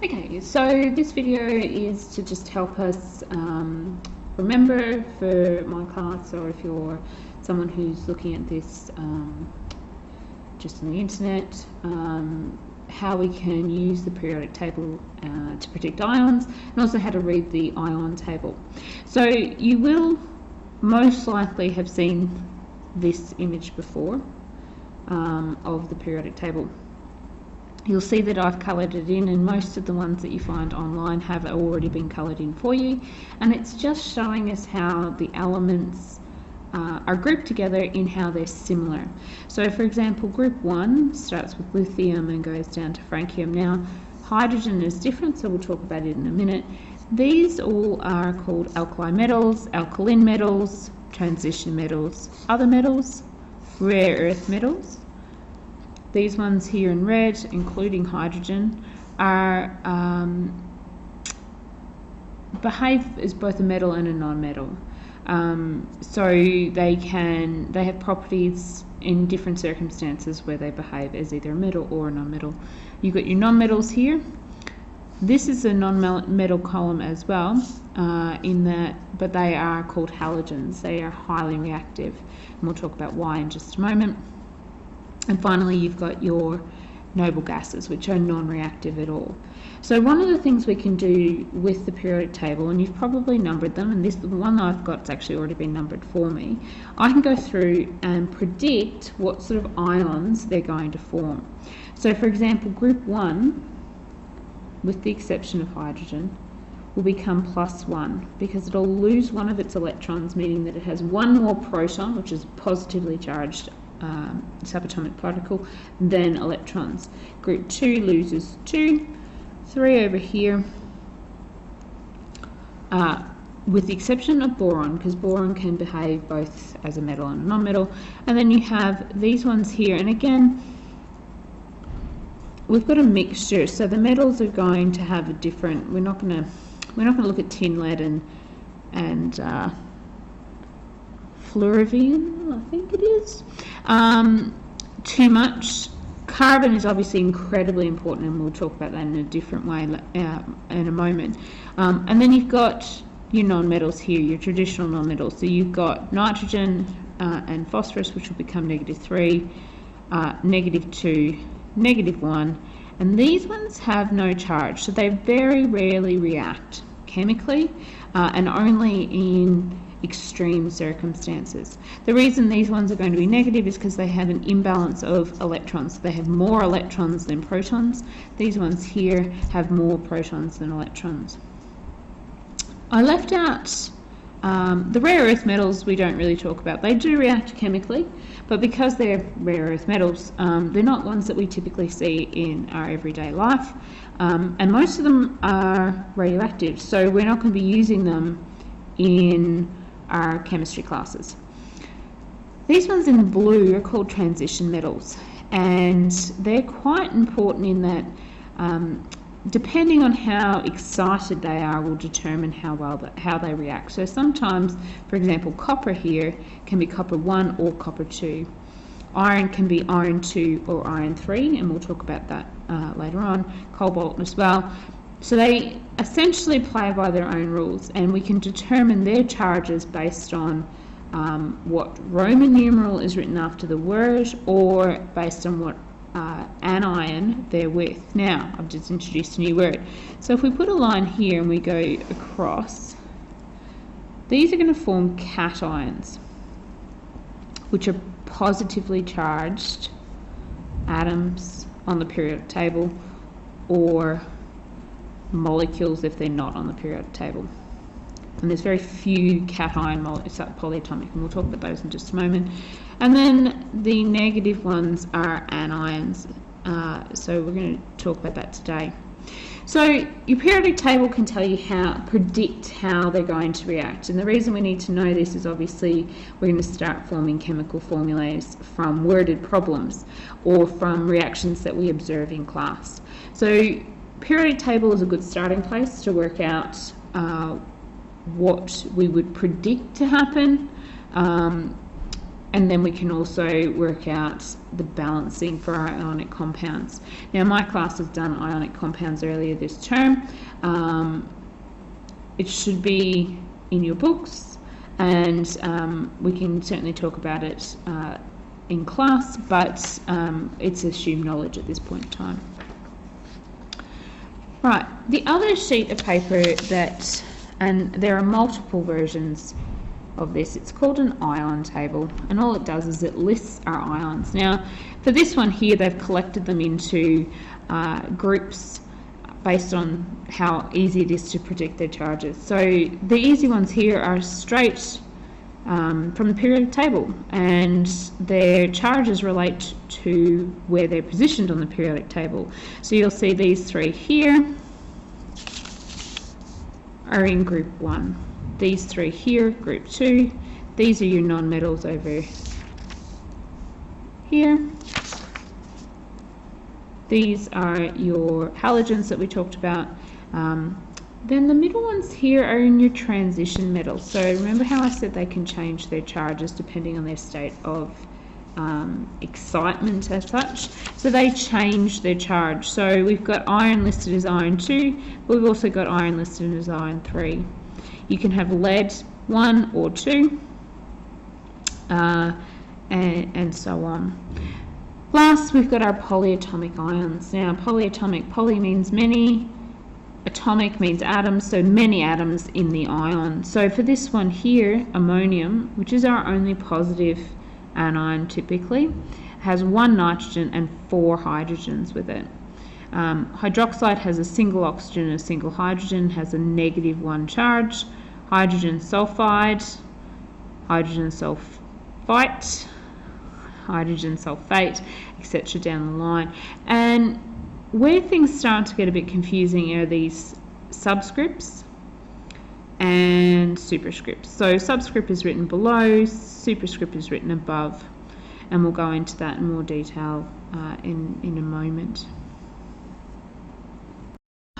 Okay, so this video is to just help us remember for my class, or if you're someone who's looking at this just on the internet, how we can use the periodic table to predict ions, and also how to read the ion table. So you will most likely have seen this image before of the periodic table. You'll see that I've coloured it in, and most of the ones that you find online have already been coloured in for you, and it's just showing us how the elements are grouped together in how they're similar. So for example, group 1 starts with lithium and goes down to francium. Now hydrogen is different, so we'll talk about it in a minute. These all are called alkali metals, alkaline metals, transition metals, other metals, rare earth metals. These ones here in red, including hydrogen, are behave as both a metal and a non-metal. So they have properties in different circumstances where they behave as either a metal or a non-metal. You've got your non-metals here. This is a non-metal column as well, but they are called halogens. They are highly reactive, and we'll talk about why in just a moment. And finally, you've got your noble gases, which are non-reactive at all. So one of the things we can do with the periodic table, and you've probably numbered them, and the one I've got has actually already been numbered for me, I can go through and predict what sort of ions they're going to form. So for example, group 1, with the exception of hydrogen, will become +1 because it'll lose one of its electrons, meaning that it has one more proton, which is positively charged subatomic particle, than electrons. Group 2 loses 2, 3 over here, with the exception of boron, because boron can behave both as a metal and a non-metal. And then you have these ones here, and again we've got a mixture, so the metals are going to have a different, we're not going to look at tin, lead and fluorine, I think it is, too much. Carbon is obviously incredibly important, and we'll talk about that in a different way in a moment. And then you've got your non-metals here, your traditional non-metals. So you've got nitrogen and phosphorus, which will become -3, -2, -1, and these ones have no charge, so they very rarely react chemically, and only in extreme circumstances. The reason these ones are going to be negative is because they have an imbalance of electrons. So they have more electrons than protons. These ones here have more protons than electrons. I left out the rare earth metals. We don't really talk about. They do react chemically, but because they're rare earth metals, they're not ones that we typically see in our everyday life, and most of them are radioactive, so we're not going to be using them in our chemistry classes. These ones in blue are called transition metals, and they're quite important in that depending on how excited they are will determine how they react. So sometimes, for example, copper here can be copper 1 or copper 2. Iron can be iron 2 or iron 3, and we'll talk about that later on. Cobalt as well. So they essentially play by their own rules, and we can determine their charges based on what Roman numeral is written after the word, or based on what anion they're with. Now, I've just introduced a new word. So if we put a line here and we go across, these are going to form cations, which are positively charged atoms on the periodic table, or molecules if they're not on the periodic table. And there's very few cation polyatomic, and we'll talk about those in just a moment. And then the negative ones are anions, so we're going to talk about that today. So your periodic table can tell you predict how they're going to react, and the reason we need to know this is obviously we're going to start forming chemical formulas from worded problems or from reactions that we observe in class. So periodic table is a good starting place to work out what we would predict to happen, and then we can also work out the balancing for our ionic compounds. Now my class has done ionic compounds earlier this term. It should be in your books, and we can certainly talk about it in class, but it's assumed knowledge at this point in time. Right, the other sheet of paper that, and there are multiple versions of this, it's called an ion table, and all it does is it lists our ions. Now for this one here, they've collected them into groups based on how easy it is to predict their charges. So the easy ones here are straight from the periodic table, and their charges relate to where they're positioned on the periodic table. So you'll see these three here are in group 1. These three here, group 2. These are your nonmetals over here. These are your halogens that we talked about. Then the middle ones here are in your transition metals. So remember how I said they can change their charges depending on their state of excitement as such. So they change their charge. So we've got iron listed as iron 2, but we've also got iron listed as iron 3. You can have lead 1 or 2, and so on. Last, we've got our polyatomic ions. Now polyatomic, poly means many, atomic means atoms, so many atoms in the ion. So for this one here, ammonium, which is our only positive anion typically, has 1 nitrogen and 4 hydrogens with it. Hydroxide has a single oxygen and a single hydrogen, has a -1 charge. Hydrogen sulfide, hydrogen sulfite, hydrogen sulfate, etc. down the line. And where things start to get a bit confusing are these subscripts and superscripts. So subscript is written below, superscript is written above, and we'll go into that in more detail in a moment.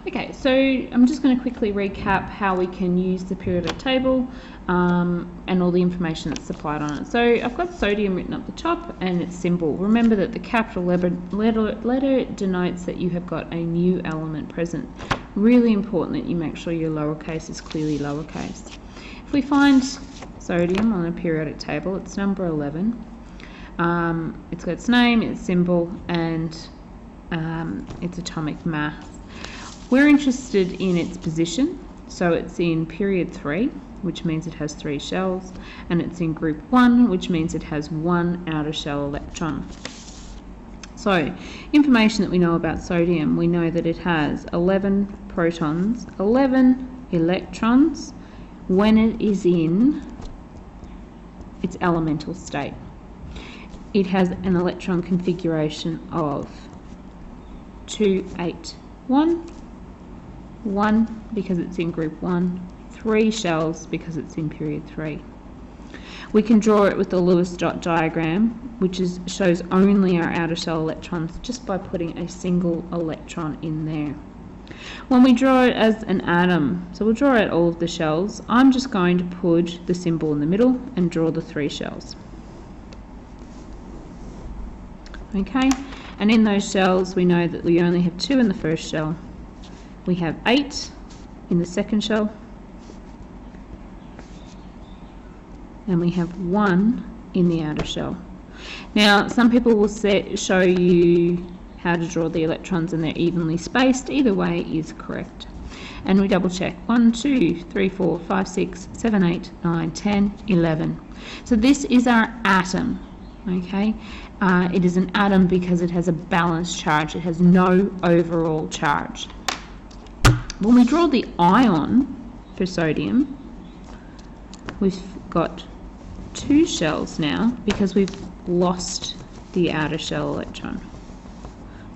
Okay, so I'm just going to quickly recap how we can use the periodic table and all the information that's supplied on it. So I've got sodium written up the top and its symbol. Remember that the capital letter denotes that you have got a new element present. Really important that you make sure your lowercase is clearly lowercase. If we find sodium on a periodic table, it's number 11. It's got its name, its symbol, and its atomic mass. We're interested in its position, so it's in period 3, which means it has 3 shells, and it's in group 1, which means it has 1 outer shell electron. So, information that we know about sodium, we know that it has 11 protons, 11 electrons when it is in its elemental state. It has an electron configuration of 2, 8, 1, 1 because it's in group 1, 3 shells because it's in period 3. We can draw it with the Lewis dot diagram, which shows only our outer shell electrons just by putting a single electron in there. When we draw it as an atom, so we'll draw out all of the shells, I'm just going to put the symbol in the middle and draw the 3 shells. Okay, and in those shells we know that we only have 2 in the first shell. We have 8 in the second shell, and we have 1 in the outer shell. Now, some people will show you how to draw the electrons and they're evenly spaced. Either way is correct. And we double check. 1, 2, 3, 4, 5, 6, 7, 8, 9, 10, 11. So this is our atom. Okay, it is an atom because it has a balanced charge. It has no overall charge. When we draw the ion for sodium, we've got 2 shells now because we've lost the outer shell electron.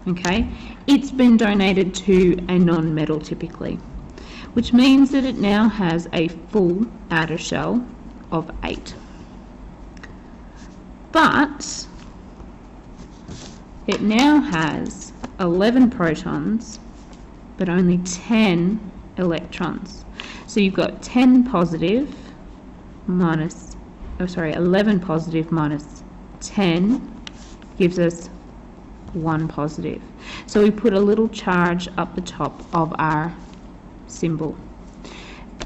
Okay, it's been donated to a non-metal typically, which means that it now has a full outer shell of 8. But it now has 11 protons but only 10 electrons. So you've got 10 positive minus 11 positive minus 10 gives us 1 positive. So we put a little charge up the top of our symbol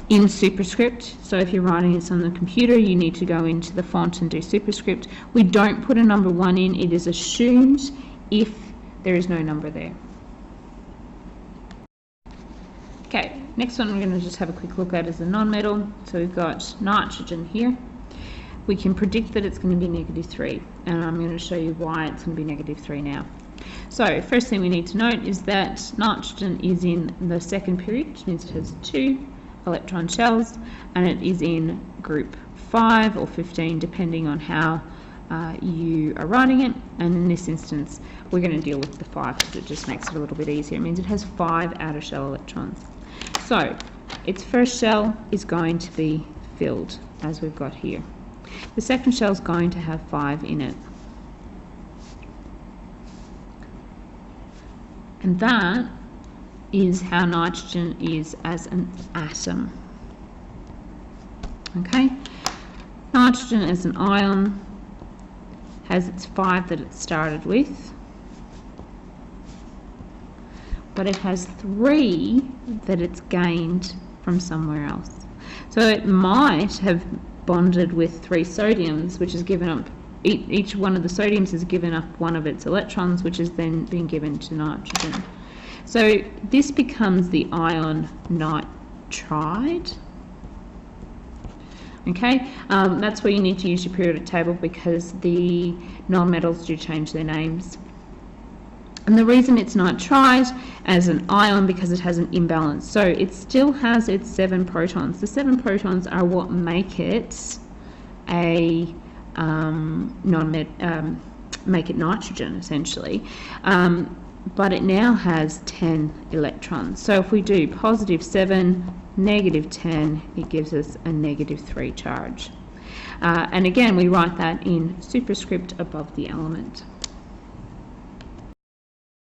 in superscript. So if you're writing this on the computer, you need to go into the font and do superscript. We don't put a number 1 in. It is assumed if there is no number there. Okay, next one we're going to just have a quick look at is the nonmetal. So we've got nitrogen here. We can predict that it's going to be -3, and I'm going to show you why it's going to be -3 now. So first thing we need to note is that nitrogen is in the second period, which means it has 2 electron shells, and it is in group 5 or 15 depending on how you are writing it, and in this instance we're going to deal with the 5 because it just makes it a little bit easier. It means it has 5 outer shell electrons. So its first shell is going to be filled, as we've got here. The second shell is going to have 5 in it. And that is how nitrogen is as an atom. Okay? Nitrogen as an ion has its 5 that it started with, but it has 3 that it's gained from somewhere else. So it might have bonded with 3 sodiums, which has given up, each one of the sodiums has given up one of its electrons, which has then been given to nitrogen. So this becomes the ion nitride. Okay, that's where you need to use your periodic table because the nonmetals do change their names. And the reason it's nitride as an ion because it has an imbalance. So it still has its 7 protons. The 7 protons are what make it a make it nitrogen essentially. But it now has 10 electrons. So if we do +7, -10, it gives us a -3 charge. And again, we write that in superscript above the element.